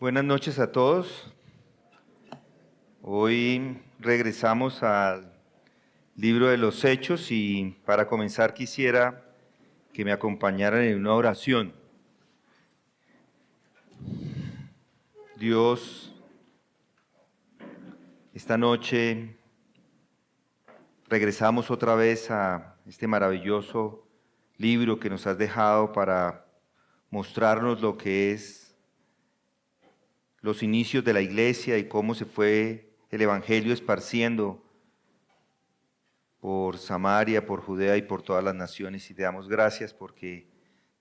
Buenas noches a todos. Hoy regresamos al libro de los Hechos y para comenzar quisiera que me acompañaran en una oración. Dios, esta noche regresamos otra vez a este maravilloso libro que nos has dejado para mostrarnos lo que es los inicios de la iglesia y cómo se fue el evangelio esparciendo por Samaria, por Judea y por todas las naciones. Y te damos gracias porque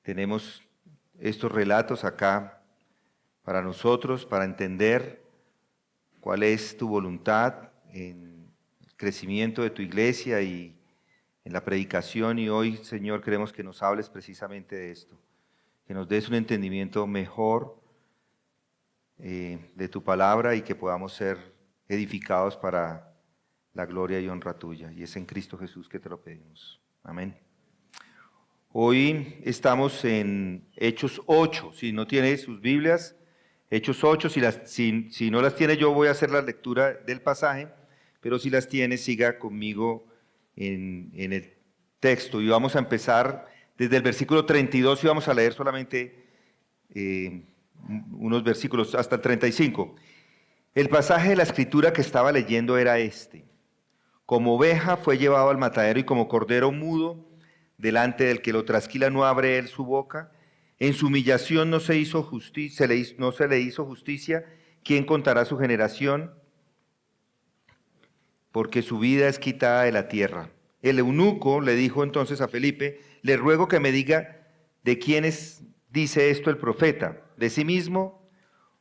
tenemos estos relatos acá para nosotros, para entender cuál es tu voluntad en el crecimiento de tu iglesia y en la predicación. Y hoy, Señor, queremos que nos hables precisamente de esto, que nos des un entendimiento mejor de tu palabra y que podamos ser edificados para la gloria y honra tuya. Y es en Cristo Jesús que te lo pedimos. Amén. Hoy estamos en Hechos 8. Si no tiene sus Biblias, Hechos 8. Si no las tiene, yo voy a hacer la lectura del pasaje, pero si las tiene, siga conmigo en el texto. Y vamos a empezar desde el versículo 32 y vamos a leer solamente unos versículos hasta el 35. El pasaje de la escritura que estaba leyendo era este: como oveja fue llevado al matadero y como cordero mudo delante del que lo trasquila no abre él su boca. En su humillación no se le hizo justicia. ¿Quién contará su generación? Porque su vida es quitada de la tierra. El eunuco le dijo entonces a Felipe: le ruego que me diga de quiénes dice esto el profeta, de sí mismo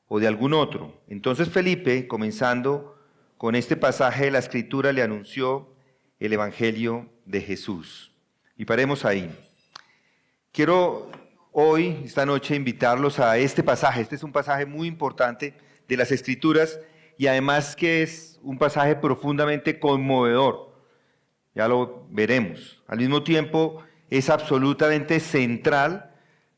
o de algún otro. Entonces Felipe, comenzando con este pasaje de la escritura, le anunció el evangelio de Jesús. Y paremos ahí. Quiero hoy, esta noche, invitarlos a este pasaje. Este es un pasaje muy importante de las escrituras y además que es un pasaje profundamente conmovedor. Ya lo veremos. Al mismo tiempo es absolutamente central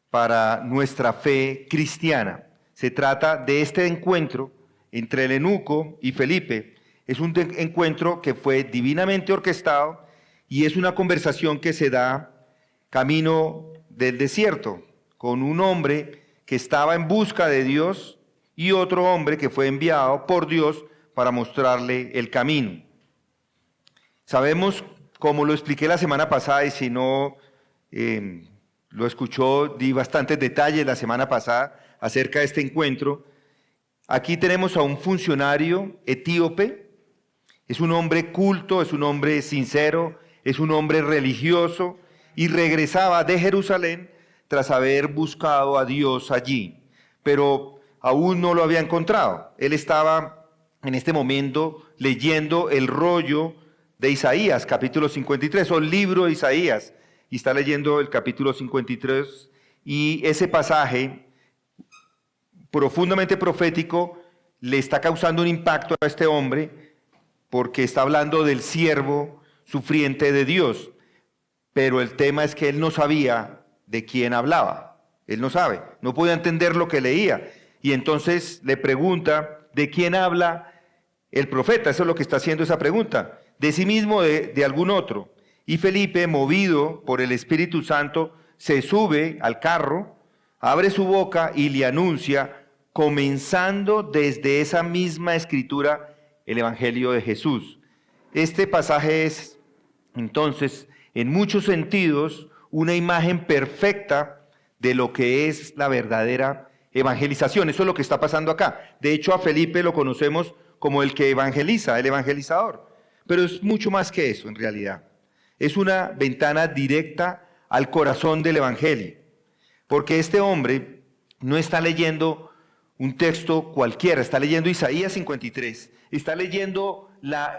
para nuestra fe cristiana. Se trata de este encuentro entre el eunuco y Felipe. Es un encuentro que fue divinamente orquestado y es una conversación que se da camino del desierto con un hombre que estaba en busca de Dios y otro hombre que fue enviado por Dios para mostrarle el camino. Sabemos, como lo expliqué la semana pasada, y si no lo escuchó, di bastantes detalles la semana pasada acerca de este encuentro. Aquí tenemos a un funcionario etíope. Es un hombre culto, es un hombre sincero, es un hombre religioso y regresaba de Jerusalén tras haber buscado a Dios allí, pero aún no lo había encontrado. Él estaba en este momento leyendo el rollo de Isaías, capítulo 53, o el libro de Isaías, y está leyendo el capítulo 53, y ese pasaje profundamente profético le está causando un impacto a este hombre, porque está hablando del siervo sufriente de Dios, pero el tema es que él no sabía de quién hablaba, él no sabe, no podía entender lo que leía, y entonces le pregunta, ¿de quién habla el profeta? Eso es lo que está haciendo esa pregunta, de sí mismo o de algún otro. Y Felipe, movido por el Espíritu Santo, se sube al carro, abre su boca y le anuncia, comenzando desde esa misma escritura, el Evangelio de Jesús. Este pasaje es, entonces, en muchos sentidos, una imagen perfecta de lo que es la verdadera evangelización. Eso es lo que está pasando acá. De hecho, a Felipe lo conocemos como el que evangeliza, el evangelizador. Pero es mucho más que eso, en realidad. Es una ventana directa al corazón del Evangelio, porque este hombre no está leyendo un texto cualquiera, está leyendo Isaías 53, está leyendo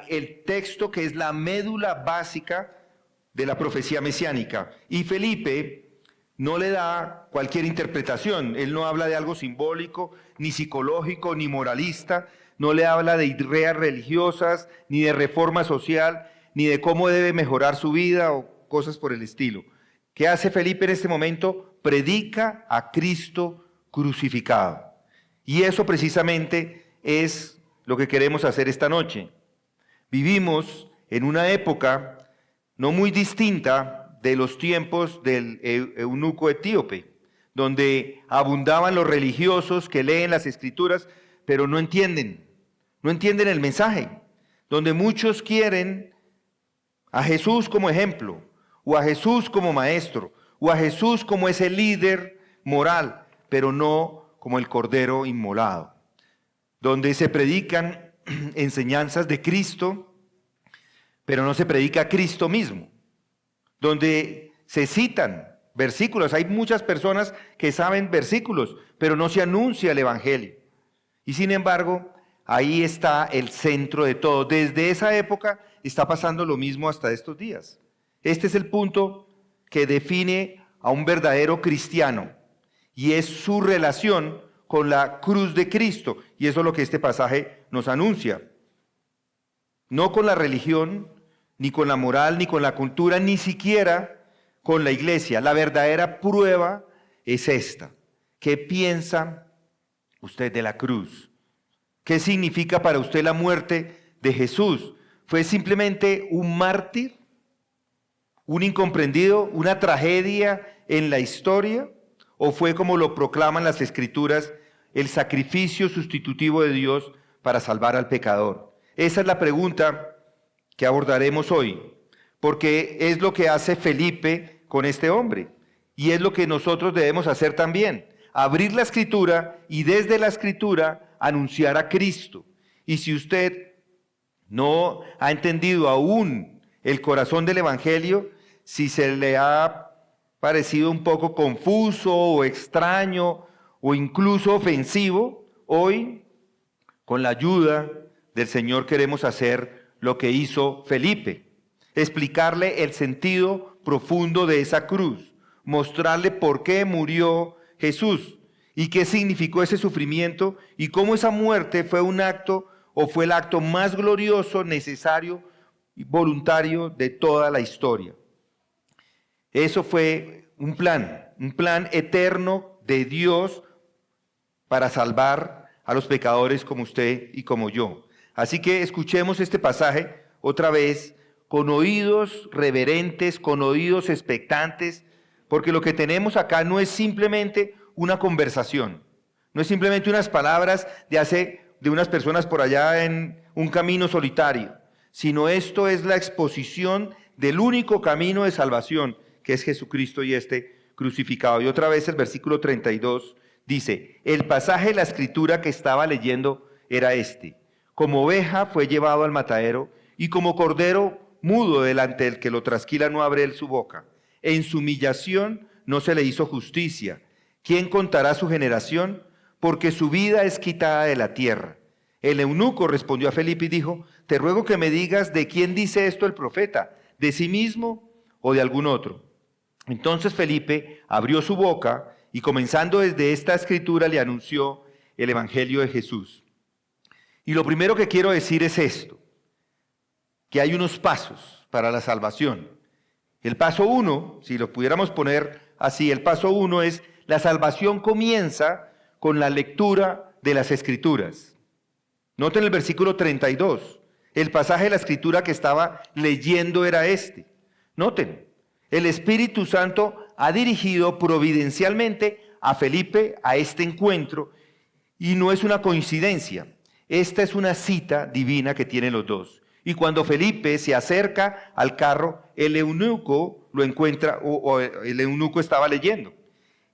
el texto que es la médula básica de la profecía mesiánica. Y Felipe no le da cualquier interpretación, él no habla de algo simbólico, ni psicológico, ni moralista, no le habla de ideas religiosas, ni de reforma social, ni de cómo debe mejorar su vida o cosas por el estilo. ¿Qué hace Felipe en este momento? Predica a Cristo crucificado. Y eso precisamente es lo que queremos hacer esta noche. Vivimos en una época no muy distinta de los tiempos del eunuco etíope, donde abundaban los religiosos que leen las Escrituras, pero no entienden el mensaje, donde muchos quieren a Jesús como ejemplo, o a Jesús como maestro, o a Jesús como ese líder moral, pero no como el Cordero inmolado, donde se predican enseñanzas de Cristo, pero no se predica a Cristo mismo, donde se citan versículos. Hay muchas personas que saben versículos, pero no se anuncia el Evangelio. Y sin embargo, ahí está el centro de todo. Desde esa época está pasando lo mismo hasta estos días. Este es el punto que define a un verdadero cristiano, y es su relación con la cruz de Cristo. Y eso es lo que este pasaje nos anuncia. No con la religión, ni con la moral, ni con la cultura, ni siquiera con la iglesia. La verdadera prueba es esta. ¿Qué piensa usted de la cruz? ¿Qué significa para usted la muerte de Jesús? ¿Fue simplemente un mártir? ¿Un incomprendido? ¿Una tragedia en la historia? ¿O fue, como lo proclaman las Escrituras, el sacrificio sustitutivo de Dios para salvar al pecador? Esa es la pregunta que abordaremos hoy, porque es lo que hace Felipe con este hombre, y es lo que nosotros debemos hacer también: abrir la Escritura y desde la Escritura anunciar a Cristo. Y si usted no ha entendido aún el corazón del Evangelio, si se le ha parecido un poco confuso o extraño o incluso ofensivo, hoy, con la ayuda del Señor, queremos hacer lo que hizo Felipe: explicarle el sentido profundo de esa cruz, mostrarle por qué murió Jesús y qué significó ese sufrimiento y cómo esa muerte fue un acto, o fue el acto más glorioso, necesario y voluntario de toda la historia. Eso fue un plan eterno de Dios para salvar a los pecadores como usted y como yo. Así que escuchemos este pasaje otra vez con oídos reverentes, con oídos expectantes, porque lo que tenemos acá no es simplemente una conversación, no es simplemente unas palabras de unas personas por allá en un camino solitario, sino esto es la exposición del único camino de salvación, que es Jesucristo y este crucificado. Y otra vez el versículo 32 dice: el pasaje de la Escritura que estaba leyendo era este: como oveja fue llevado al matadero, y como cordero mudo delante del que lo trasquila no abre él su boca. En su humillación no se le hizo justicia. ¿Quién contará su generación? Porque su vida es quitada de la tierra. El eunuco respondió a Felipe y dijo: te ruego que me digas de quién dice esto el profeta, de sí mismo o de algún otro. Entonces Felipe abrió su boca y, comenzando desde esta escritura, le anunció el evangelio de Jesús. Y lo primero que quiero decir es esto: que hay unos pasos para la salvación. El paso 1, si lo pudiéramos poner así, el paso 1 es: la salvación comienza con la lectura de las Escrituras. Noten el versículo 32. El pasaje de la Escritura que estaba leyendo era este. Noten, el Espíritu Santo ha dirigido providencialmente a Felipe a este encuentro, y no es una coincidencia. Esta es una cita divina que tienen los dos. Y cuando Felipe se acerca al carro, el eunuco lo encuentra, o el eunuco estaba leyendo.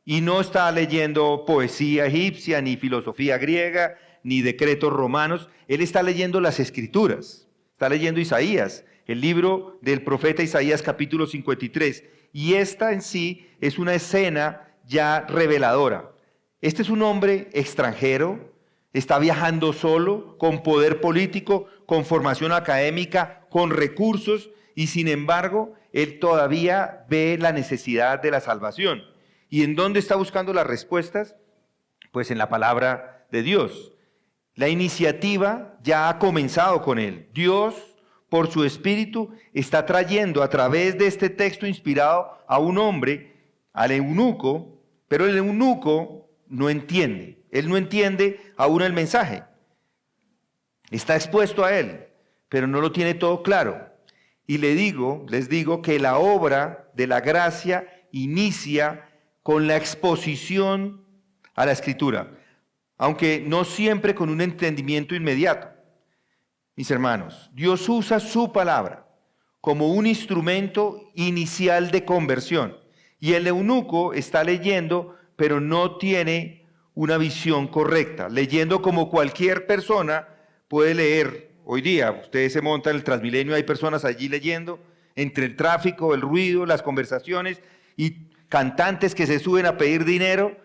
Y no estaba leyendo poesía egipcia, ni filosofía griega, ni decretos romanos. Él está leyendo las Escrituras. Está leyendo Isaías, el libro del profeta Isaías, capítulo 53. Y esta en sí es una escena ya reveladora. Este es un hombre extranjero, está viajando solo, con poder político, con formación académica, con recursos, y sin embargo, él todavía ve la necesidad de la salvación. ¿Y en dónde está buscando las respuestas? Pues en la palabra de Dios. La iniciativa ya ha comenzado con él. Dios, por su Espíritu, está trayendo a través de este texto inspirado a un hombre, al eunuco, pero el eunuco no entiende. Él no entiende aún el mensaje. Está expuesto a él, pero no lo tiene todo claro. Y les digo que la obra de la gracia inicia con la exposición a la Escritura, aunque no siempre con un entendimiento inmediato. Mis hermanos, Dios usa su palabra como un instrumento inicial de conversión. Y el eunuco está leyendo, pero no tiene una visión correcta. Leyendo como cualquier persona puede leer. Hoy día, ustedes se montan en el Transmilenio, hay personas allí leyendo, entre el tráfico, el ruido, las conversaciones y cantantes que se suben a pedir dinero.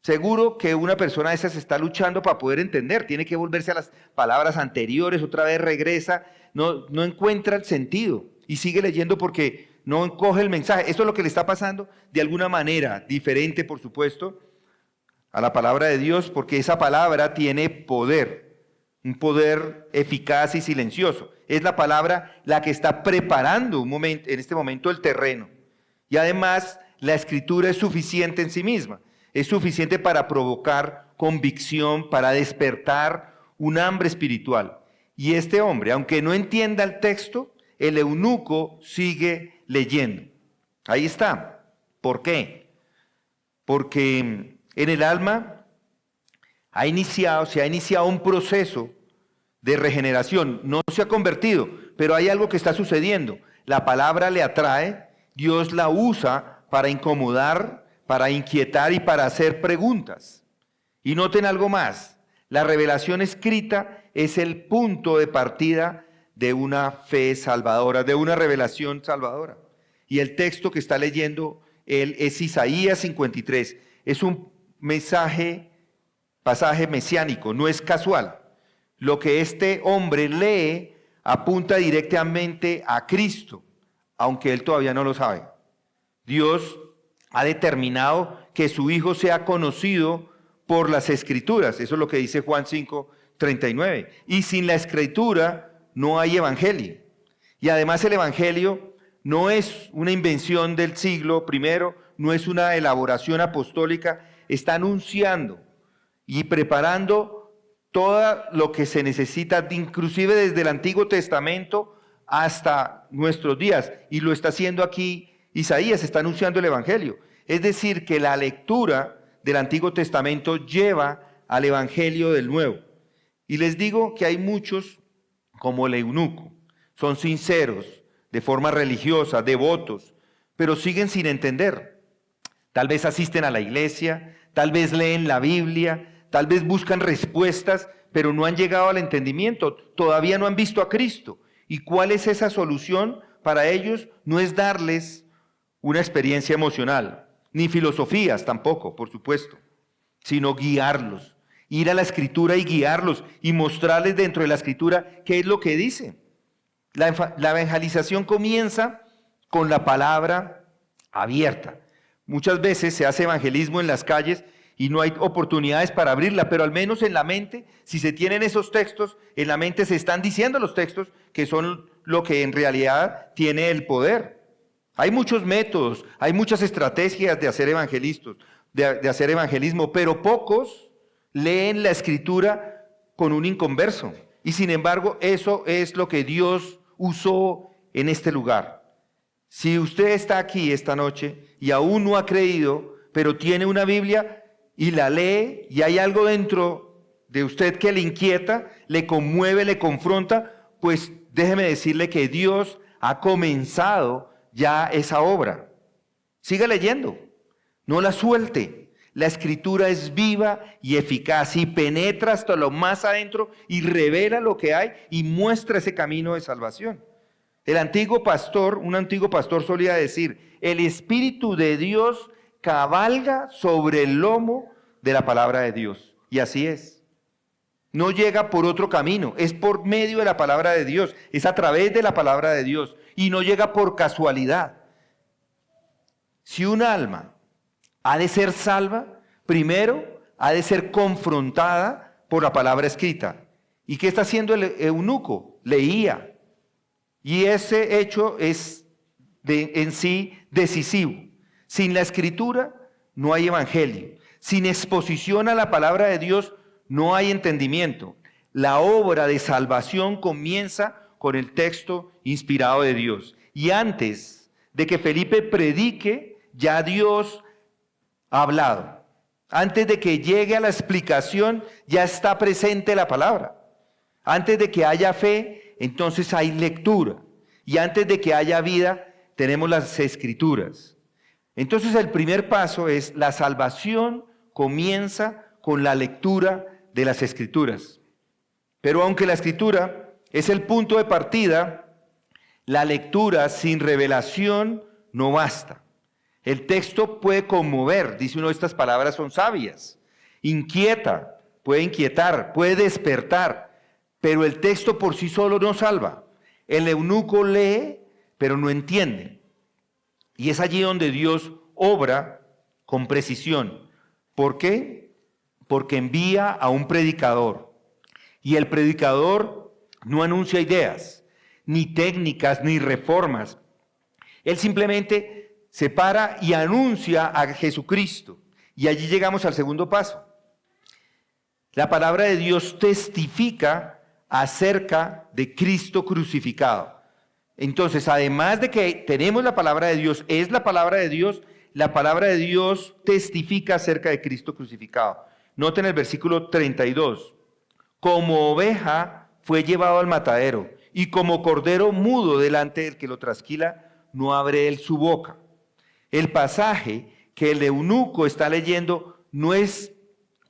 Seguro que una persona de esas está luchando para poder entender, tiene que volverse a las palabras anteriores, otra vez regresa, no encuentra el sentido y sigue leyendo porque no encoge el mensaje. Esto es lo que le está pasando de alguna manera, diferente por supuesto, a la palabra de Dios, porque esa palabra tiene poder, un poder eficaz y silencioso. Es la palabra la que está preparando en este momento el terreno. Y además la Escritura es suficiente en sí misma. Es suficiente para provocar convicción, para despertar un hambre espiritual. Y este hombre, aunque no entienda el texto, el eunuco sigue leyendo. Ahí está. ¿Por qué? Porque en el alma se ha iniciado un proceso de regeneración. No se ha convertido, pero hay algo que está sucediendo. La palabra le atrae, Dios la usa para incomodar, para inquietar y para hacer preguntas. Y noten algo más, la revelación escrita es el punto de partida de una fe salvadora, de una revelación salvadora. Y el texto que está leyendo él es Isaías 53, es un pasaje mesiánico, no es casual. Lo que este hombre lee apunta directamente a Cristo, aunque él todavía no lo sabe. Dios ha determinado que su Hijo sea conocido por las Escrituras. Eso es lo que dice Juan 5:39. Y sin la Escritura no hay Evangelio. Y además el Evangelio no es una invención del siglo I, no es una elaboración apostólica. Está anunciando y preparando todo lo que se necesita, inclusive desde el Antiguo Testamento hasta nuestros días. Y lo está haciendo aquí Isaías, está anunciando el Evangelio. Es decir, que la lectura del Antiguo Testamento lleva al Evangelio del Nuevo. Y les digo que hay muchos, como el eunuco, son sinceros, de forma religiosa, devotos, pero siguen sin entender. Tal vez asisten a la iglesia, tal vez leen la Biblia, tal vez buscan respuestas, pero no han llegado al entendimiento, todavía no han visto a Cristo. ¿Y cuál es esa solución? Para ellos no es darles una experiencia emocional, ni filosofías tampoco, por supuesto, sino guiarlos, ir a la Escritura y guiarlos y mostrarles dentro de la Escritura qué es lo que dice. La evangelización comienza con la palabra abierta. Muchas veces se hace evangelismo en las calles y no hay oportunidades para abrirla, pero al menos en la mente, si se tienen esos textos, en la mente se están diciendo los textos que son lo que en realidad tiene el poder. Hay muchos métodos, hay muchas estrategias de hacer evangelismo, pero pocos leen la Escritura con un inconverso. Y sin embargo, eso es lo que Dios usó en este lugar. Si usted está aquí esta noche y aún no ha creído, pero tiene una Biblia y la lee y hay algo dentro de usted que le inquieta, le conmueve, le confronta, pues déjeme decirle que Dios ha comenzado ya esa obra. Siga leyendo, no la suelte. La Escritura es viva y eficaz y penetra hasta lo más adentro y revela lo que hay y muestra ese camino de salvación. Un antiguo pastor solía decir, el Espíritu de Dios cabalga sobre el lomo de la palabra de Dios. Y así es. No llega por otro camino, es por medio de la palabra de Dios, es a través de la palabra de Dios y no llega por casualidad. Si un alma ha de ser salva, primero ha de ser confrontada por la palabra escrita. ¿Y qué está haciendo el eunuco? Leía. Y ese hecho es en sí decisivo. Sin la Escritura no hay evangelio. Sin exposición a la palabra de Dios no hay entendimiento. La obra de salvación comienza con el texto inspirado de Dios. Y antes de que Felipe predique, ya Dios ha hablado. Antes de que llegue a la explicación, ya está presente la palabra. Antes de que haya fe, entonces hay lectura. Y antes de que haya vida, tenemos las escrituras. Entonces el primer paso es la salvación comienza con la lectura de las escrituras. Pero aunque la escritura es el punto de partida, la lectura sin revelación no basta. El texto puede conmover, dice uno, estas palabras son sabias. Inquieta, puede inquietar, puede despertar, pero el texto por sí solo no salva. El eunuco lee, pero no entiende. Y es allí donde Dios obra con precisión. ¿Por qué? Porque envía a un predicador. Y el predicador no anuncia ideas, ni técnicas, ni reformas. Él simplemente se para y anuncia a Jesucristo. Y allí llegamos al segundo paso. La palabra de Dios testifica acerca de Cristo crucificado. Entonces, además de que tenemos la palabra de Dios, es la palabra de Dios, la palabra de Dios testifica acerca de Cristo crucificado. Noten el versículo 32. Como oveja fue llevado al matadero, y como cordero mudo delante del que lo trasquila, no abre él su boca. El pasaje que el eunuco está leyendo no es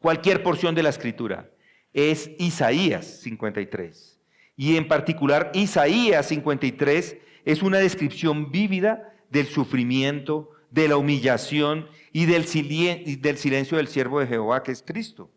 cualquier porción de la Escritura, es Isaías 53. Y en particular Isaías 53 es una descripción vívida del sufrimiento, de la humillación y del silencio del siervo de Jehová, que es Cristo.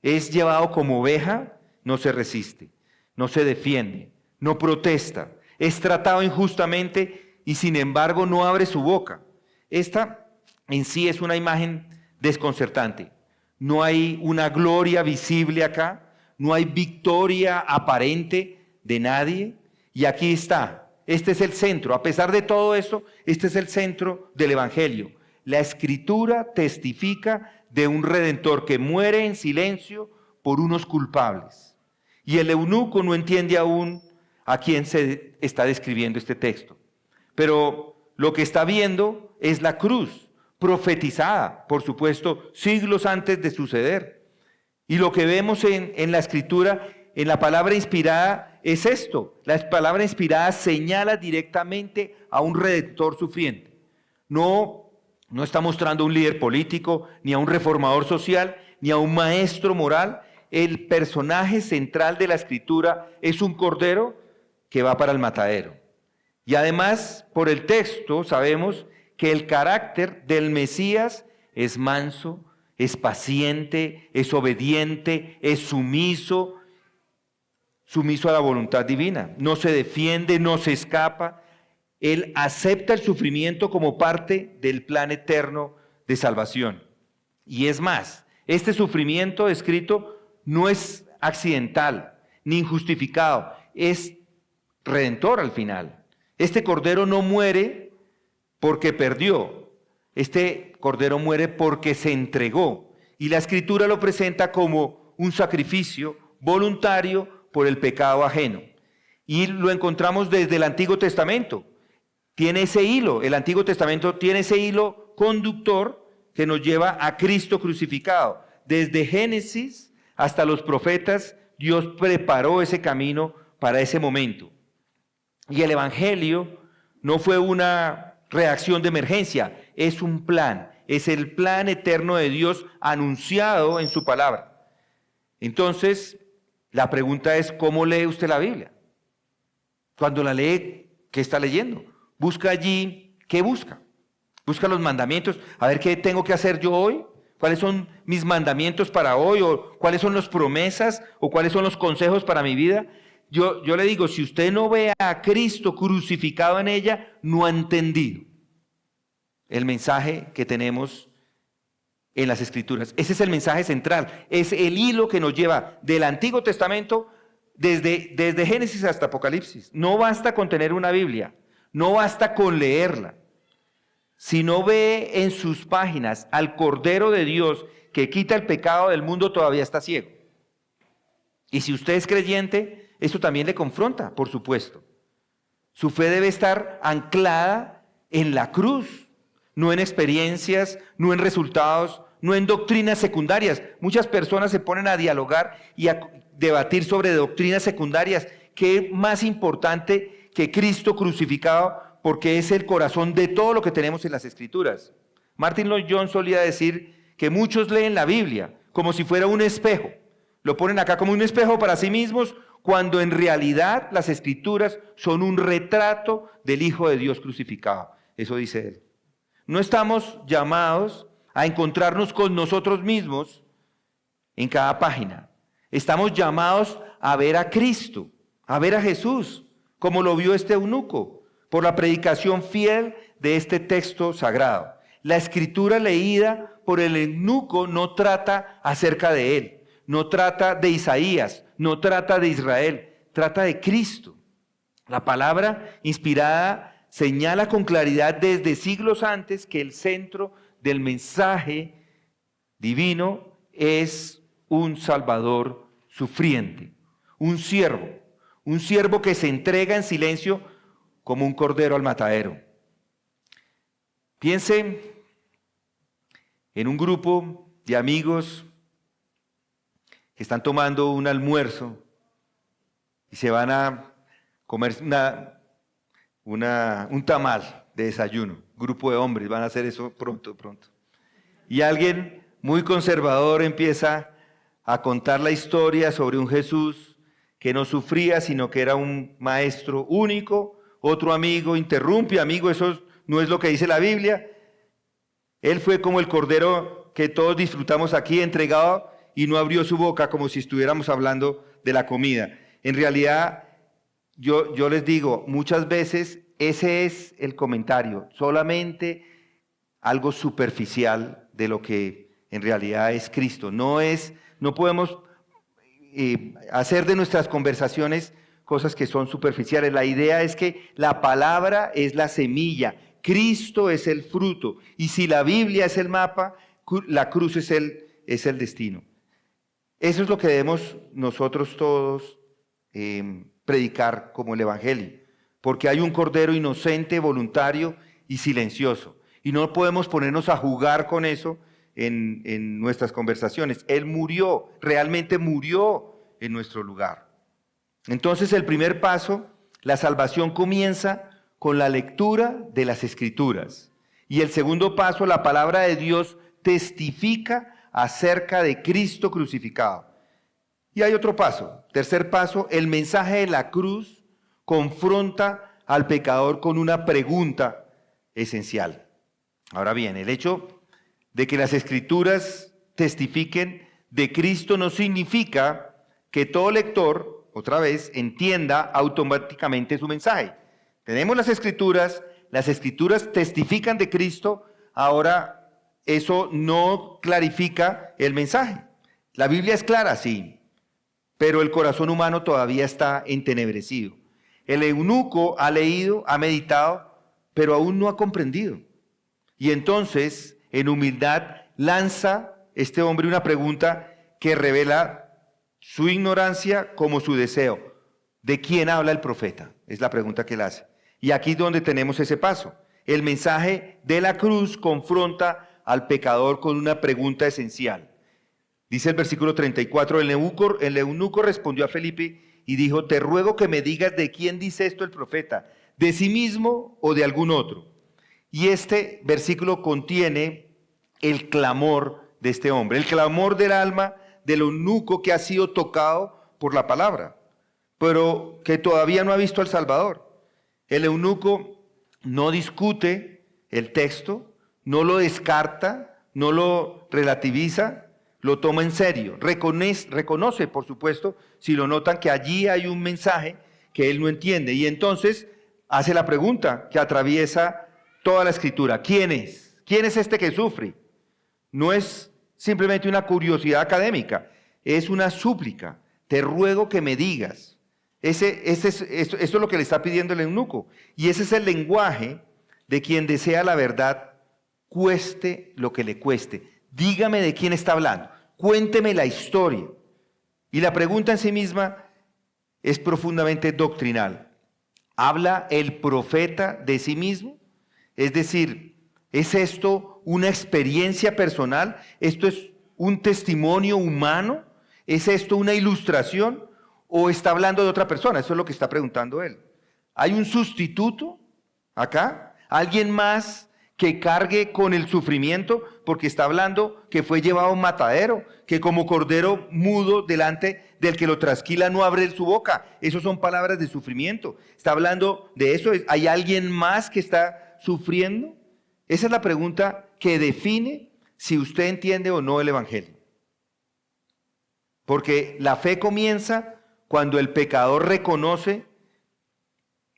Es llevado como oveja, no se resiste, no se defiende, no protesta, es tratado injustamente y sin embargo no abre su boca. Esta en sí es una imagen desconcertante. No hay una gloria visible acá, no hay victoria aparente de nadie. Y aquí está, este es el centro. A pesar de todo esto, este es el centro del Evangelio. La Escritura testifica de un Redentor que muere en silencio por unos culpables. Y el eunuco no entiende aún a quién se está describiendo este texto. Pero lo que está viendo es la cruz, profetizada, por supuesto, siglos antes de suceder. Y lo que vemos en la Escritura, en la palabra inspirada, es esto. La palabra inspirada señala directamente a un redentor sufriente. No está mostrando a un líder político, ni a un reformador social, ni a un maestro moral. El personaje central de la Escritura es un cordero que va para el matadero. Y además, por el texto, sabemos que el carácter del Mesías es manso, es paciente, es obediente, es sumiso a la voluntad divina. No se defiende, no se escapa. Él acepta el sufrimiento como parte del plan eterno de salvación. Y es más, este sufrimiento descrito no es accidental ni injustificado, es redentor al final. Este cordero no muere porque perdió, este cordero muere porque se entregó. Y la Escritura lo presenta como un sacrificio voluntario por el pecado ajeno. Y lo encontramos desde el Antiguo Testamento. Tiene ese hilo, el Antiguo Testamento tiene ese hilo conductor que nos lleva a Cristo crucificado. Desde Génesis hasta los profetas, Dios preparó ese camino para ese momento. Y el Evangelio no fue una reacción de emergencia, es un plan, es el plan eterno de Dios anunciado en su palabra. Entonces, la pregunta es, ¿cómo lee usted la Biblia? Cuando la lee, ¿qué está leyendo? Busca allí, ¿qué busca? Busca los mandamientos, a ver qué tengo que hacer yo hoy, cuáles son mis mandamientos para hoy, o cuáles son las promesas, o cuáles son los consejos para mi vida. Yo le digo, si usted no ve a Cristo crucificado en ella, no ha entendido el mensaje que tenemos en las Escrituras. Ese es el mensaje central, es el hilo que nos lleva del Antiguo Testamento desde Génesis hasta Apocalipsis. No basta con tener una Biblia, no basta con leerla. si no ve en sus páginas al Cordero de Dios que quita el pecado del mundo, todavía está ciego. Y si usted es creyente, eso también le confronta, por supuesto. Su fe debe estar anclada en la cruz, no en experiencias, no en resultados, no en doctrinas secundarias. Muchas personas se ponen a dialogar y a debatir sobre doctrinas secundarias. ¿Qué es más importante que Cristo crucificado? Porque es el corazón de todo lo que tenemos en las Escrituras. Martin Lloyd-Jones solía decir que muchos leen la Biblia como si fuera un espejo. Lo ponen acá como un espejo para sí mismos, cuando en realidad las Escrituras son un retrato del Hijo de Dios crucificado. Eso dice él. No estamos llamados a encontrarnos con nosotros mismos en cada página. Estamos llamados a ver a Cristo, a ver a Jesús, como lo vio este eunuco, por la predicación fiel de este texto sagrado. La escritura leída por el eunuco no trata acerca de él, no trata de Isaías, no trata de Israel, trata de Cristo. La palabra inspirada señala con claridad desde siglos antes que el centro del mensaje divino es un Salvador sufriente, un siervo que se entrega en silencio como un cordero al matadero. Piense en un grupo de amigos que están tomando un almuerzo y se van a comer un tamal de desayuno. Grupo de hombres van a hacer eso pronto. Y alguien muy conservador empieza a contar la historia sobre un Jesús que no sufría, sino que era un maestro único. Otro amigo interrumpe: amigo, eso no es lo que dice la Biblia. Él fue como el cordero que todos disfrutamos aquí, entregado, y no abrió su boca, como si estuviéramos hablando de la comida. En realidad, yo les digo, muchas veces ese es el comentario, solamente algo superficial de lo que en realidad es Cristo. No podemos hacer de nuestras conversaciones cosas que son superficiales. La idea es que la palabra es la semilla, Cristo es el fruto, y si la Biblia es el mapa, la cruz es el destino. Eso es lo que debemos nosotros todos predicar como el Evangelio, porque hay un cordero inocente, voluntario y silencioso, y no podemos ponernos a jugar con eso en nuestras conversaciones. Él murió, realmente murió en nuestro lugar. Entonces, el primer paso, la salvación comienza con la lectura de las Escrituras. Y el segundo paso, la palabra de Dios testifica acerca de Cristo crucificado. Y hay otro paso, tercer paso, el mensaje de la cruz confronta al pecador con una pregunta esencial. Ahora bien, el hecho de que las Escrituras testifiquen de Cristo no significa que todo lector, otra vez, entienda automáticamente su mensaje. Tenemos las Escrituras testifican de Cristo, ahora eso no clarifica el mensaje. La Biblia es clara, sí, pero el corazón humano todavía está entenebrecido. El eunuco ha leído, ha meditado, pero aún no ha comprendido. Y entonces, en humildad, lanza este hombre una pregunta que revela su ignorancia como su deseo. ¿De quién habla el profeta? Es la pregunta que él hace. Y aquí es donde tenemos ese paso. El mensaje de la cruz confronta al pecador con una pregunta esencial. Dice el versículo 34, el eunuco respondió a Felipe y dijo: te ruego que me digas de quién dice esto el profeta, de sí mismo o de algún otro. Y este versículo contiene el clamor de este hombre, el clamor del alma del eunuco que ha sido tocado por la palabra, pero que todavía no ha visto al Salvador. El eunuco no discute el texto, no lo descarta, no lo relativiza, lo toma en serio. Reconoce, por supuesto, si lo notan, que allí hay un mensaje que él no entiende. Y entonces hace la pregunta que atraviesa toda la Escritura: ¿quién es? ¿Quién es este que sufre? No es simplemente una curiosidad académica, es una súplica. Te ruego que me digas. Eso es lo que le está pidiendo el eunuco. Y ese es el lenguaje de quien desea la verdad cueste lo que le cueste. Dígame de quién está hablando, cuénteme la historia. Y la pregunta en sí misma es profundamente doctrinal. ¿Habla el profeta de sí mismo? Es decir, ¿es esto una experiencia personal? ¿Esto es un testimonio humano? ¿Es esto una ilustración? ¿O está hablando de otra persona? Eso es lo que está preguntando él. ¿Hay un sustituto acá? ¿Alguien más que cargue con el sufrimiento? Porque está hablando que fue llevado a un matadero, que como cordero mudo delante del que lo trasquila no abre su boca. Esas son palabras de sufrimiento. Está hablando de eso. ¿Hay alguien más que está sufriendo? Esa es la pregunta que define si usted entiende o no el Evangelio. Porque la fe comienza cuando el pecador reconoce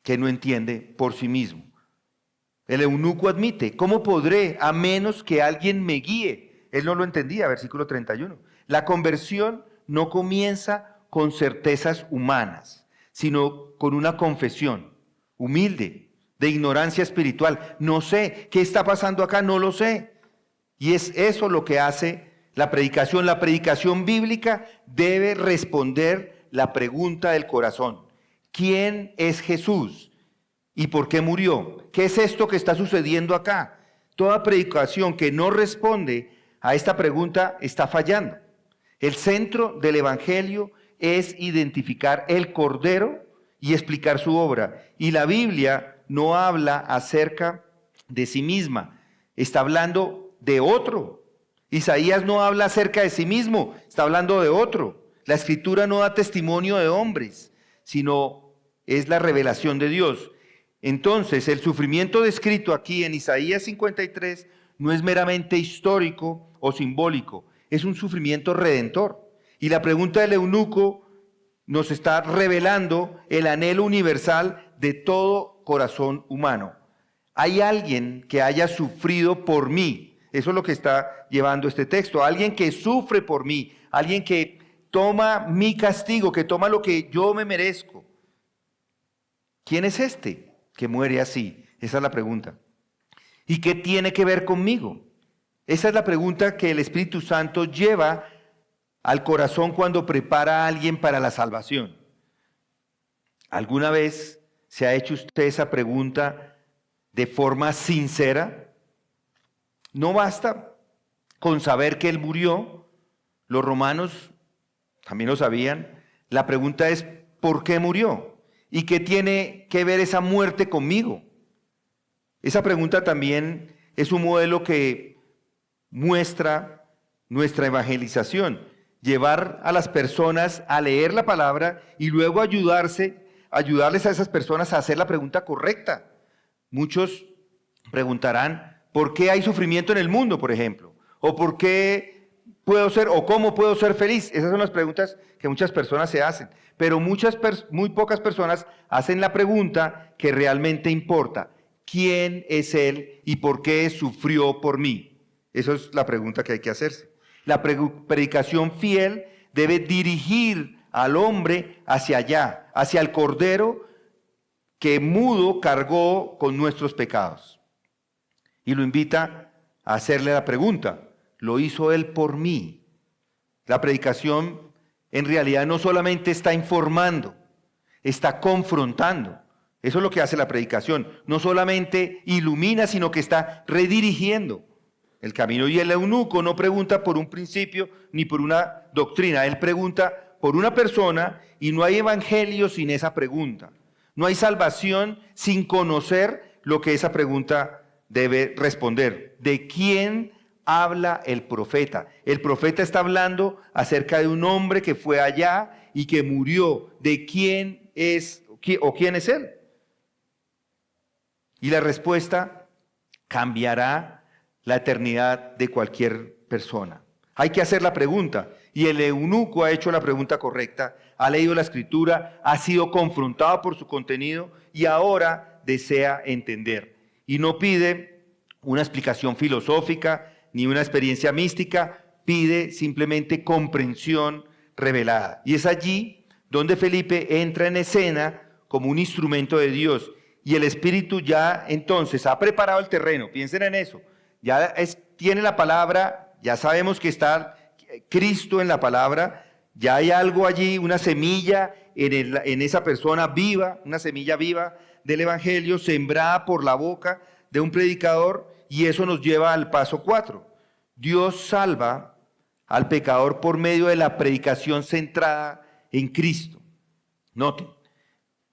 que no entiende por sí mismo. El eunuco admite, ¿cómo podré a menos que alguien me guíe? Él no lo entendía, versículo 31. La conversión no comienza con certezas humanas, sino con una confesión humilde, de ignorancia espiritual. No sé, ¿qué está pasando acá? No lo sé. Y es eso lo que hace la predicación. La predicación bíblica debe responder la pregunta del corazón. ¿Quién es Jesús? ¿Y por qué murió? ¿Qué es esto que está sucediendo acá? Toda predicación que no responde a esta pregunta está fallando. El centro del Evangelio es identificar el Cordero y explicar su obra. Y la Biblia no habla acerca de sí misma, está hablando de otro. Isaías no habla acerca de sí mismo, está hablando de otro. La Escritura no da testimonio de hombres, sino es la revelación de Dios. Entonces, el sufrimiento descrito aquí en Isaías 53 no es meramente histórico o simbólico, es un sufrimiento redentor. Y la pregunta del eunuco nos está revelando el anhelo universal de todo corazón humano. ¿Hay alguien que haya sufrido por mí? Eso es lo que está llevando este texto. Alguien que sufre por mí, alguien que toma mi castigo, que toma lo que yo me merezco. ¿Quién es este que muere así? Esa es la pregunta. ¿Y qué tiene que ver conmigo? Esa es la pregunta que el Espíritu Santo lleva al corazón cuando prepara a alguien para la salvación. ¿Alguna vez se ha hecho usted esa pregunta de forma sincera? No basta con saber que Él murió. Los romanos también lo sabían. La pregunta es, ¿por qué murió? ¿Y qué tiene que ver esa muerte conmigo? Esa pregunta también es un modelo que muestra nuestra evangelización. Llevar a las personas a leer la palabra y luego ayudarles a esas personas a hacer la pregunta correcta. Muchos preguntarán, ¿por qué hay sufrimiento en el mundo, por ejemplo? ¿O por qué puedo ser, o cómo puedo ser feliz? Esas son las preguntas que muchas personas se hacen. Pero muy pocas personas hacen la pregunta que realmente importa. ¿Quién es Él y por qué sufrió por mí? Esa es la pregunta que hay que hacerse. La predicación fiel debe dirigir al hombre hacia allá, hacia el Cordero que mudo cargó con nuestros pecados. Y lo invita a hacerle la pregunta, ¿lo hizo Él por mí? La predicación en realidad no solamente está informando, está confrontando. Eso es lo que hace la predicación. No solamente ilumina, sino que está redirigiendo el camino. Y el eunuco no pregunta por un principio ni por una doctrina. Él pregunta por una persona y no hay evangelio sin esa pregunta. No hay salvación sin conocer lo que esa pregunta debe responder. ¿De quién habla el profeta? El profeta está hablando acerca de un hombre que fue allá y que murió. ¿De quién es o quién es él? Y la respuesta cambiará la eternidad de cualquier persona. Hay que hacer la pregunta. Y el eunuco ha hecho la pregunta correcta, ha leído la Escritura, ha sido confrontado por su contenido y ahora desea entender. Y no pide una explicación filosófica ni una experiencia mística, pide simplemente comprensión revelada. Y es allí donde Felipe entra en escena como un instrumento de Dios. Y el Espíritu ya entonces ha preparado el terreno, piensen en eso, tiene la palabra, ya sabemos que está Cristo en la palabra, ya hay algo allí, una semilla en esa persona viva, una semilla viva del Evangelio sembrada por la boca de un predicador, y eso nos lleva al paso 4. Dios salva al pecador por medio de la predicación centrada en Cristo. Noten,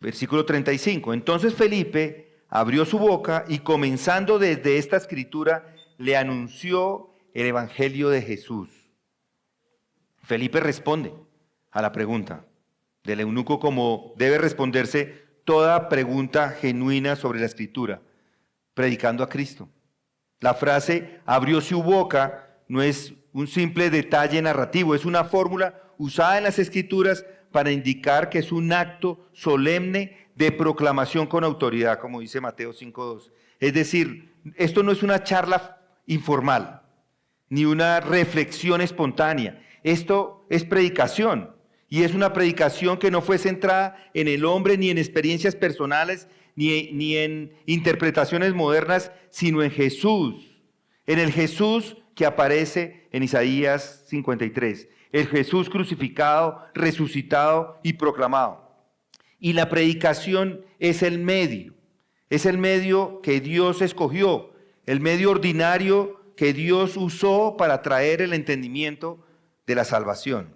versículo 35. Entonces Felipe abrió su boca y comenzando desde esta escritura le anunció el Evangelio de Jesús. Felipe responde a la pregunta del eunuco como debe responderse toda pregunta genuina sobre la escritura, predicando a Cristo. La frase abrió su boca no es un simple detalle narrativo, es una fórmula usada en las escrituras para indicar que es un acto solemne de proclamación con autoridad, como dice Mateo 5:2. Es decir, esto no es una charla informal, ni una reflexión espontánea. Esto es predicación, y es una predicación que no fue centrada en el hombre, ni en experiencias personales, ni en interpretaciones modernas, sino en Jesús, en el Jesús que aparece en Isaías 53, el Jesús crucificado, resucitado y proclamado. Y la predicación es el medio que Dios escogió, el medio ordinario que Dios usó para traer el entendimiento de la salvación.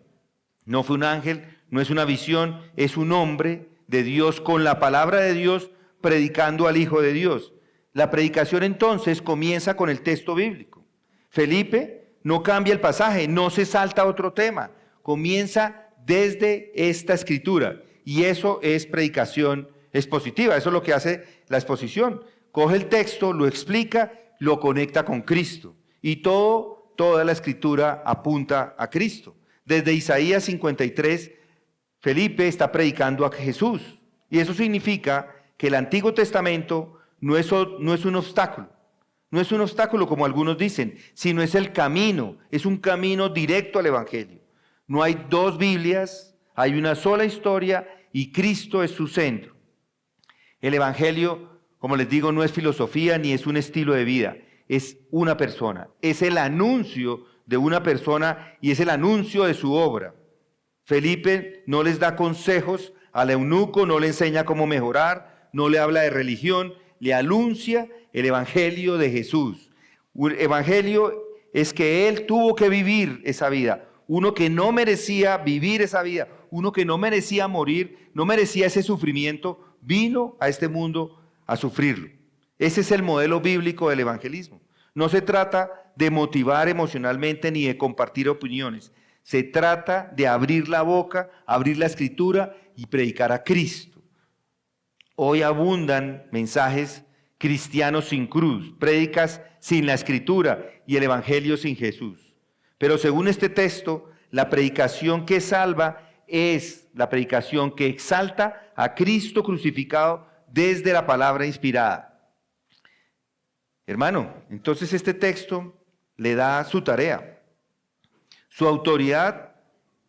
No fue un ángel, no es una visión, es un hombre de Dios con la palabra de Dios predicando al Hijo de Dios. La predicación entonces comienza con el texto bíblico. Felipe no cambia el pasaje, no se salta a otro tema, comienza desde esta escritura, y eso es predicación expositiva, eso es lo que hace la exposición. Coge el texto, lo explica, lo conecta con Cristo, y toda la escritura apunta a Cristo. Desde Isaías 53, Felipe está predicando a Jesús, y eso significa que el Antiguo Testamento no es un obstáculo. No es un obstáculo como algunos dicen, sino es el camino, es un camino directo al Evangelio. No hay dos Biblias, hay una sola historia y Cristo es su centro. El Evangelio, como les digo, no es filosofía ni es un estilo de vida, es una persona, es el anuncio de una persona y es el anuncio de su obra. Felipe no les da consejos al eunuco, no le enseña cómo mejorar, no le habla de religión, le anuncia el Evangelio de Jesús. El Evangelio es que Él tuvo que vivir esa vida. Uno que no merecía vivir esa vida, uno que no merecía morir, no merecía ese sufrimiento, vino a este mundo a sufrirlo. Ese es el modelo bíblico del evangelismo. No se trata de motivar emocionalmente ni de compartir opiniones. Se trata de abrir la boca, abrir la escritura y predicar a Cristo. Hoy abundan mensajes cristianos sin cruz, prédicas sin la escritura y el evangelio sin Jesús. Pero según este texto, la predicación que salva es la predicación que exalta a Cristo crucificado desde la palabra inspirada. Hermano, entonces este texto le da su tarea. Su autoridad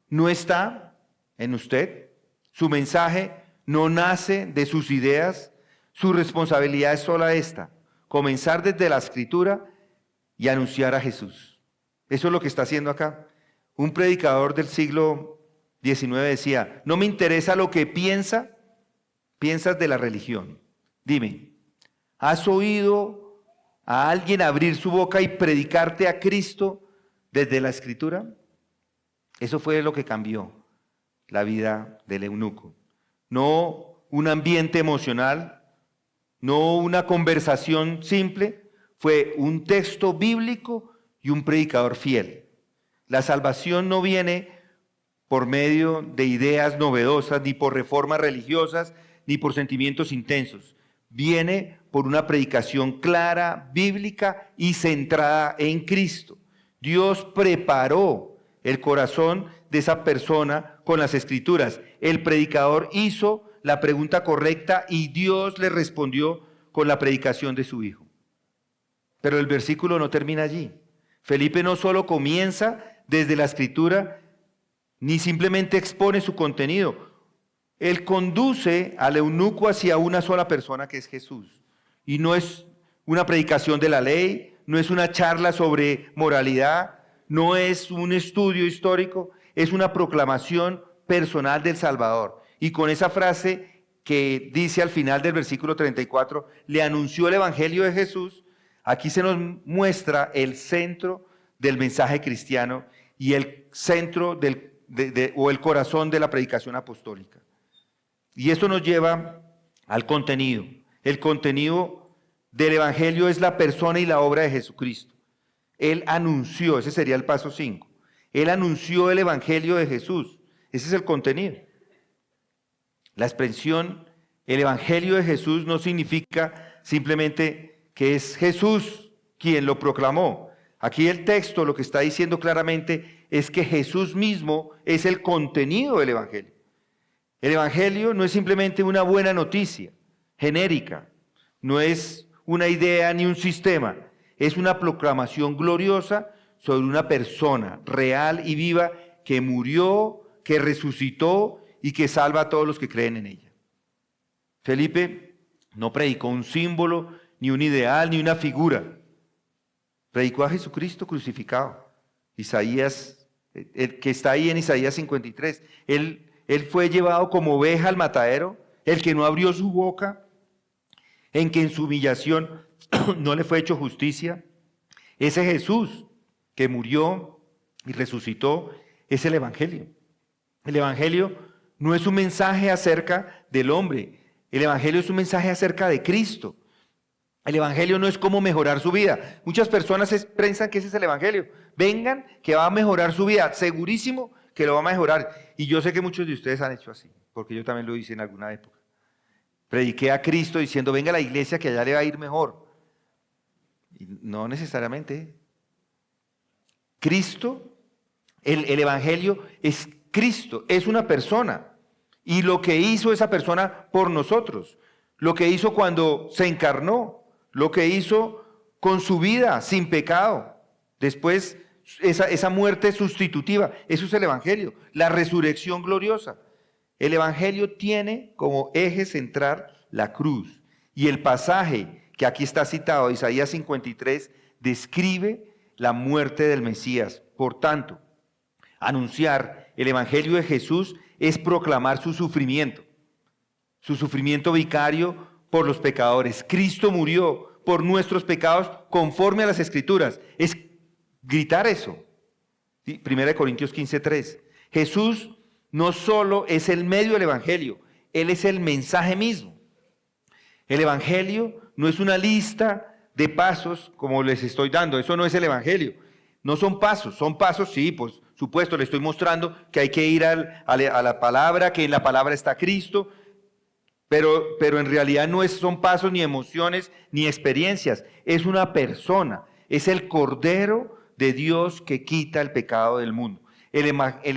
no está en usted, su mensaje no nace de sus ideas, su responsabilidad es sola esta, comenzar desde la escritura y anunciar a Jesús. Eso es lo que está haciendo acá. Un predicador del siglo XIX decía, no me interesa lo que piensas de la religión. Dime, ¿has oído a alguien abrir su boca y predicarte a Cristo desde la escritura? Eso fue lo que cambió la vida del eunuco. No un ambiente emocional, no una conversación simple, fue un texto bíblico y un predicador fiel. La salvación no viene por medio de ideas novedosas, ni por reformas religiosas, ni por sentimientos intensos. Viene por una predicación clara, bíblica y centrada en Cristo. Dios preparó el corazón de esa persona con las escrituras. El predicador hizo la pregunta correcta y Dios le respondió con la predicación de su Hijo. Pero el versículo no termina allí. Felipe no solo comienza desde la escritura, ni simplemente expone su contenido. Él conduce al eunuco hacia una sola persona que es Jesús. Y no es una predicación de la ley, no es una charla sobre moralidad, no es un estudio histórico, es una proclamación personal del Salvador. Y con esa frase que dice al final del versículo 34, le anunció el Evangelio de Jesús, aquí se nos muestra el centro del mensaje cristiano y el centro o el corazón de la predicación apostólica. Y esto nos lleva al contenido. El contenido del Evangelio es la persona y la obra de Jesucristo. Él anunció, ese sería el paso 5. Él anunció el Evangelio de Jesús. Ese es el contenido. La expresión, el Evangelio de Jesús, no significa simplemente que es Jesús quien lo proclamó. Aquí el texto lo que está diciendo claramente es que Jesús mismo es el contenido del Evangelio. El Evangelio no es simplemente una buena noticia genérica, no es una idea ni un sistema, es una proclamación gloriosa sobre una persona real y viva que murió, que resucitó y que salva a todos los que creen en ella. Felipe no predicó un símbolo, ni un ideal, ni una figura. Predicó a Jesucristo crucificado. Isaías, el que está ahí en Isaías 53. Él fue llevado como oveja al matadero, el que no abrió su boca, en que en su humillación no le fue hecho justicia. Ese Jesús que murió y resucitó es el Evangelio. El Evangelio no es un mensaje acerca del hombre, el Evangelio es un mensaje acerca de Cristo. El Evangelio no es cómo mejorar su vida. Muchas personas piensan que ese es el Evangelio. Vengan, que va a mejorar su vida. Segurísimo que lo va a mejorar. Y yo sé que muchos de ustedes han hecho así, porque yo también lo hice en alguna época. Prediqué a Cristo diciendo, venga a la iglesia que allá le va a ir mejor. Y no necesariamente. Cristo, el Evangelio es Cristo, es una persona. Y lo que hizo esa persona por nosotros, lo que hizo cuando se encarnó, lo que hizo con su vida sin pecado, después esa muerte sustitutiva, eso es el Evangelio, la resurrección gloriosa. El Evangelio tiene como eje central la cruz, y el pasaje que aquí está citado, Isaías 53, describe la muerte del Mesías. Por tanto, anunciar el Evangelio de Jesús es proclamar su sufrimiento vicario por los pecadores. Cristo murió por nuestros pecados conforme a las Escrituras. Es gritar eso. ¿Sí? 1 Corintios 15:3. Jesús no solo es el medio del Evangelio, Él es el mensaje mismo. El Evangelio no es una lista de pasos como les estoy dando, eso no es el Evangelio. No son pasos, sí, por supuesto, le estoy mostrando que hay que ir a la palabra, que en la palabra está Cristo, pero en realidad no son pasos ni emociones ni experiencias, es una persona, es el Cordero de Dios que quita el pecado del mundo. El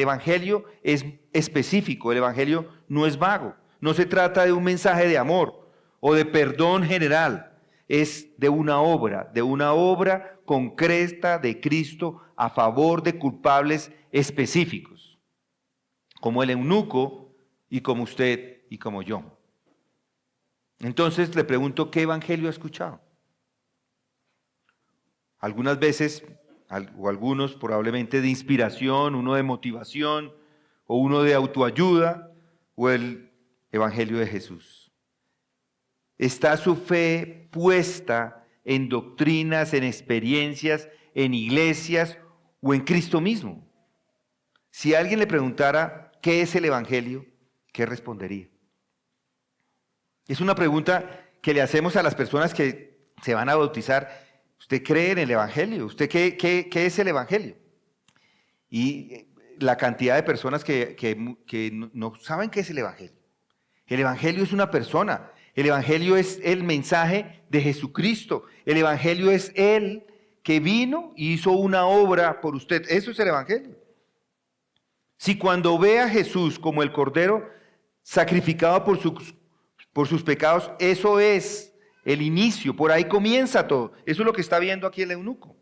Evangelio es específico, el Evangelio no es vago, no se trata de un mensaje de amor o de perdón general, es de una obra concreta de Cristo a favor de culpables específicos, como el eunuco y como usted y como yo. Entonces le pregunto, ¿qué evangelio ha escuchado? Algunas veces, o algunos probablemente de inspiración, uno de motivación, o uno de autoayuda, o el evangelio de Jesús. ¿Está su fe puesta en doctrinas, en experiencias, en iglesias o en Cristo mismo? Si alguien le preguntara, ¿qué es el evangelio?, ¿qué respondería? Es una pregunta que le hacemos a las personas que se van a bautizar. ¿Usted cree en el Evangelio? ¿Usted qué es el Evangelio? Y la cantidad de personas que no saben qué es el Evangelio. El Evangelio es una persona. El Evangelio es el mensaje de Jesucristo. El Evangelio es Él que vino y hizo una obra por usted. Eso es el Evangelio. Si cuando ve a Jesús como el Cordero sacrificado por sus pecados, eso es el inicio, por ahí comienza todo. Eso es lo que está viendo aquí el eunuco.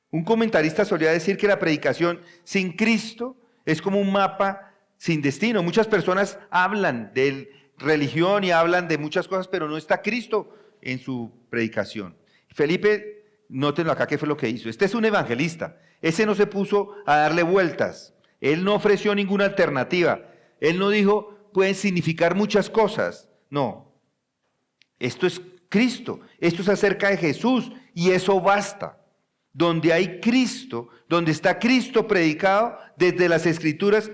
Un comentarista solía decir que la predicación sin Cristo es como un mapa sin destino. Muchas personas hablan de religión y hablan de muchas cosas, pero no está Cristo en su predicación. Felipe nótenlo acá qué fue lo que hizo. Este es un evangelista. Ese no se puso a darle vueltas. Él no ofreció ninguna alternativa. Él no dijo, pueden significar muchas cosas. No. Esto es Cristo. Esto es acerca de Jesús y eso basta. Donde hay Cristo, donde está Cristo predicado desde las Escrituras,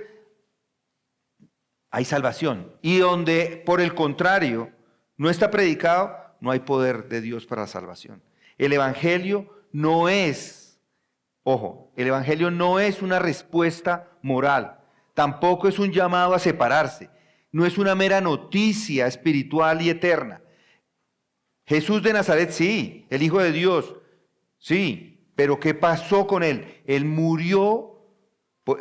hay salvación. Y donde, por el contrario, no está predicado, no hay poder de Dios para la salvación. El Evangelio no es, ojo, el Evangelio no es una respuesta moral, tampoco es un llamado a separarse, no es una mera noticia espiritual y eterna. Jesús de Nazaret, sí, el Hijo de Dios, sí, pero ¿qué pasó con él? Él murió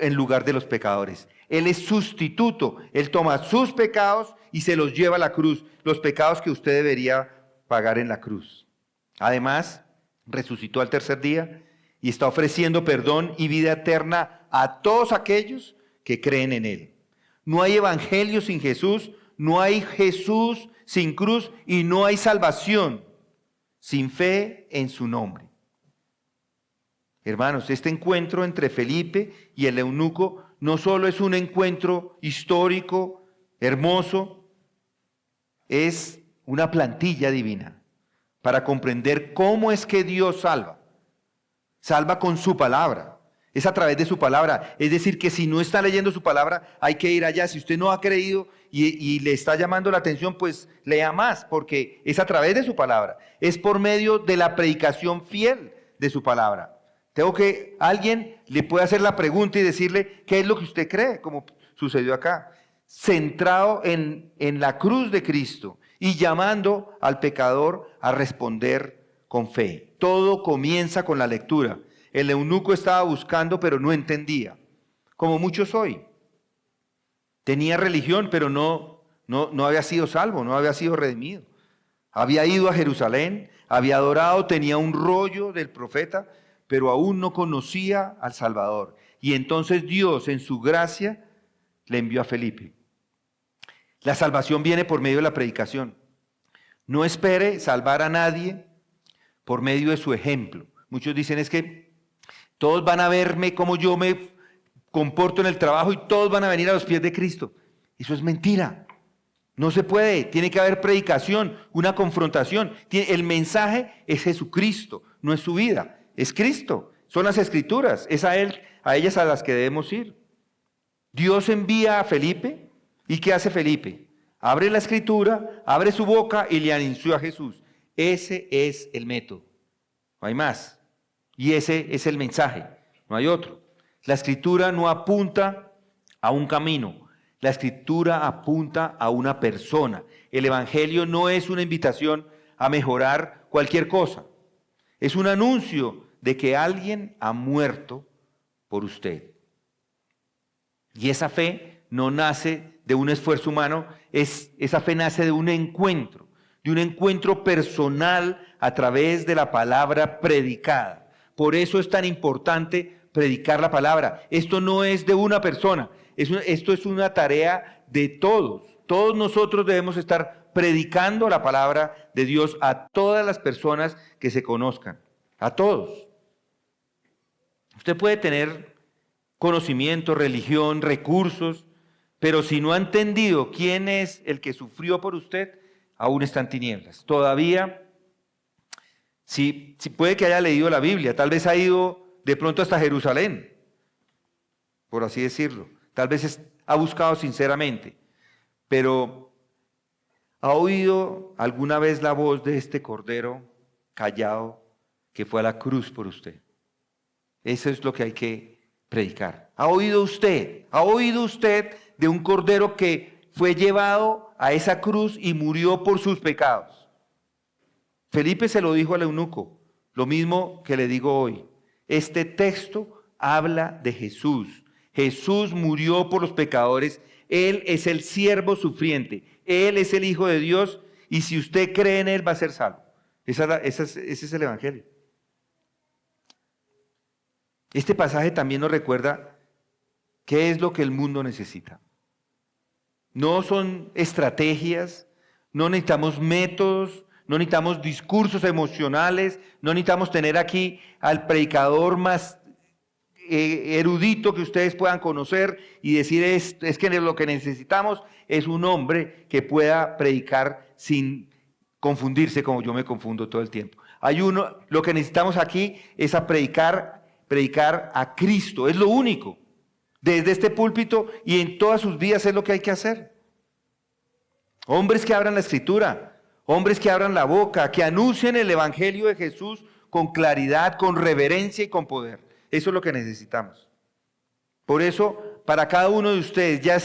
en lugar de los pecadores. Él es sustituto, él toma sus pecados y se los lleva a la cruz, los pecados que usted debería pagar en la cruz. Además, resucitó al tercer día y está ofreciendo perdón y vida eterna a todos aquellos que creen en él. No hay evangelio sin Jesús, no hay Jesús sin cruz y no hay salvación sin fe en su nombre. Hermanos, este encuentro entre Felipe y el eunuco no solo es un encuentro histórico, hermoso, es una plantilla divina para comprender cómo es que Dios salva. Salva con su palabra, es a través de su palabra. Es decir, que si no está leyendo su palabra, hay que ir allá. Si usted no ha creído y le está llamando la atención, pues lea más, porque es a través de su palabra. Es por medio de la predicación fiel de su palabra. Alguien le puede hacer la pregunta y decirle qué es lo que usted cree, como sucedió acá. Centrado en la cruz de Cristo y llamando al pecador a responder con fe. Todo comienza con la lectura. El eunuco estaba buscando, pero no entendía, como muchos hoy. Tenía religión, pero no había sido salvo, no había sido redimido. Había ido a Jerusalén, había adorado, tenía un rollo del profeta, pero aún no conocía al Salvador. Y entonces Dios, en su gracia, le envió a Felipe. La salvación viene por medio de la predicación. No espere salvar a nadie por medio de su ejemplo. Muchos dicen es que todos van a verme como yo me comporto en el trabajo y todos van a venir a los pies de Cristo. Eso es mentira. No se puede. Tiene que haber predicación, una confrontación. El mensaje es Jesucristo, no es su vida. Es Cristo, son las Escrituras, es a ellas a las que debemos ir. Dios envía a Felipe, ¿y qué hace Felipe? Abre la Escritura, abre su boca y le anunció a Jesús. Ese es el método, no hay más. Y ese es el mensaje, no hay otro. La Escritura no apunta a un camino, la Escritura apunta a una persona. El Evangelio no es una invitación a mejorar cualquier cosa, es un anuncio de que alguien ha muerto por usted. Y esa fe no nace de un esfuerzo humano, esa fe nace de un encuentro personal a través de la palabra predicada. Por eso es tan importante predicar la palabra. Esto no es de una persona, esto es una tarea de todos. Todos nosotros debemos estar predicando la palabra de Dios a todas las personas que se conozcan, a todos. Usted puede tener conocimiento, religión, recursos, pero si no ha entendido quién es el que sufrió por usted, aún está en tinieblas. Todavía, si puede que haya leído la Biblia, tal vez ha ido de pronto hasta Jerusalén, por así decirlo. Tal vez ha buscado sinceramente, pero ¿ha oído alguna vez la voz de este Cordero callado que fue a la cruz por usted? Eso es lo que hay que predicar. ¿Ha oído usted de un Cordero que fue llevado a esa cruz y murió por sus pecados? Felipe se lo dijo al eunuco, lo mismo que le digo hoy. Este texto habla de Jesús. Jesús murió por los pecadores. Él es el siervo sufriente. Él es el Hijo de Dios y si usted cree en Él va a ser salvo. Ese es el Evangelio. Este pasaje también nos recuerda qué es lo que el mundo necesita. No son estrategias, no necesitamos métodos, no necesitamos discursos emocionales, no necesitamos tener aquí al predicador más erudito que ustedes puedan conocer y decir es que lo que necesitamos es un hombre que pueda predicar sin confundirse como yo me confundo todo el tiempo. Lo que necesitamos aquí es predicar a Cristo, es lo único. Desde este púlpito y en todas sus vidas es lo que hay que hacer. Hombres que abran la Escritura, hombres que abran la boca, que anuncien el Evangelio de Jesús con claridad, con reverencia y con poder. Eso es lo que necesitamos. Por eso, para cada uno de ustedes, ya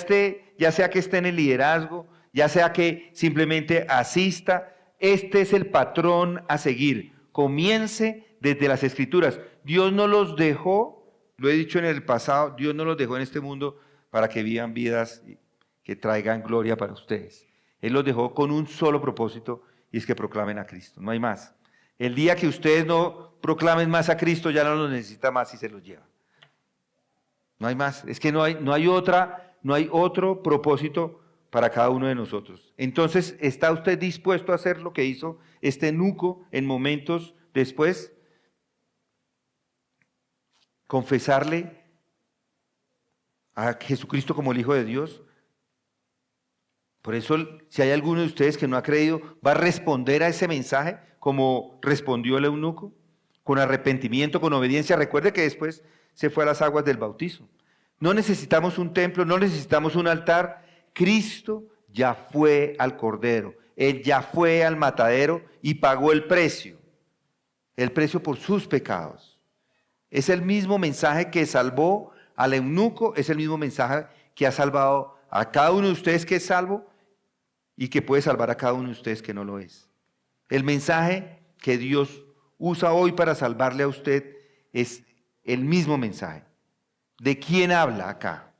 sea que esté en el liderazgo, ya sea que simplemente asista, este es el patrón a seguir. Comience desde las Escrituras. Dios no los dejó, lo he dicho en el pasado, Dios no los dejó en este mundo para que vivan vidas que traigan gloria para ustedes. Él los dejó con un solo propósito y es que proclamen a Cristo, no hay más. El día que ustedes no proclamen más a Cristo, ya no los necesita más y se los lleva. No hay más, es que no hay otro propósito para cada uno de nosotros. Entonces, ¿está usted dispuesto a hacer lo que hizo este eunuco en momentos después? Confesarle a Jesucristo como el Hijo de Dios. Por eso, si hay alguno de ustedes que no ha creído, va a responder a ese mensaje como respondió el eunuco, con arrepentimiento, con obediencia. Recuerde que después se fue a las aguas del bautizo. No necesitamos un templo, no necesitamos un altar. Cristo ya fue al Cordero, Él ya fue al matadero y pagó el precio por sus pecados. Es el mismo mensaje que salvó al eunuco, es el mismo mensaje que ha salvado a cada uno de ustedes que es salvo y que puede salvar a cada uno de ustedes que no lo es. El mensaje que Dios usa hoy para salvarle a usted es el mismo mensaje. ¿De quién habla acá?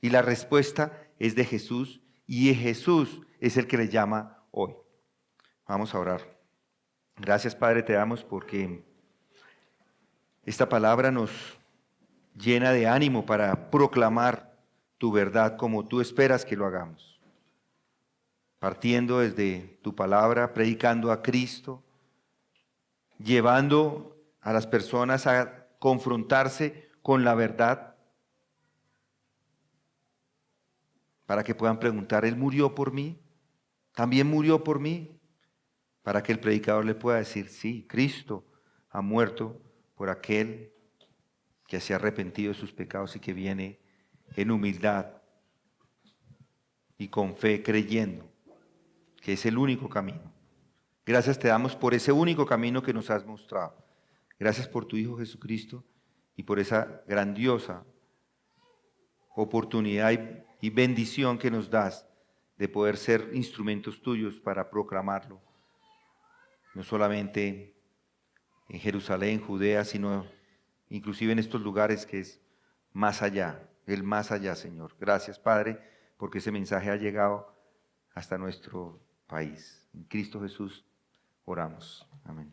Y la respuesta es de Jesús, y Jesús es el que le llama hoy. Vamos a orar. Gracias, Padre, te damos porque esta palabra nos llena de ánimo para proclamar tu verdad como tú esperas que lo hagamos. Partiendo desde tu palabra, predicando a Cristo, llevando a las personas a confrontarse con la verdad, para que puedan preguntar, ¿Él murió por mí? ¿También murió por mí? Para que el predicador le pueda decir, sí, Cristo ha muerto por aquel que se ha arrepentido de sus pecados y que viene en humildad y con fe creyendo que es el único camino. Gracias te damos por ese único camino que nos has mostrado. Gracias por tu Hijo Jesucristo y por esa grandiosa oportunidad y bendición que nos das de poder ser instrumentos tuyos para proclamarlo, no solamente en Jerusalén, Judea, sino inclusive en estos lugares que es más allá, el más allá, Señor. Gracias, Padre, porque ese mensaje ha llegado hasta nuestro país. En Cristo Jesús oramos. Amén.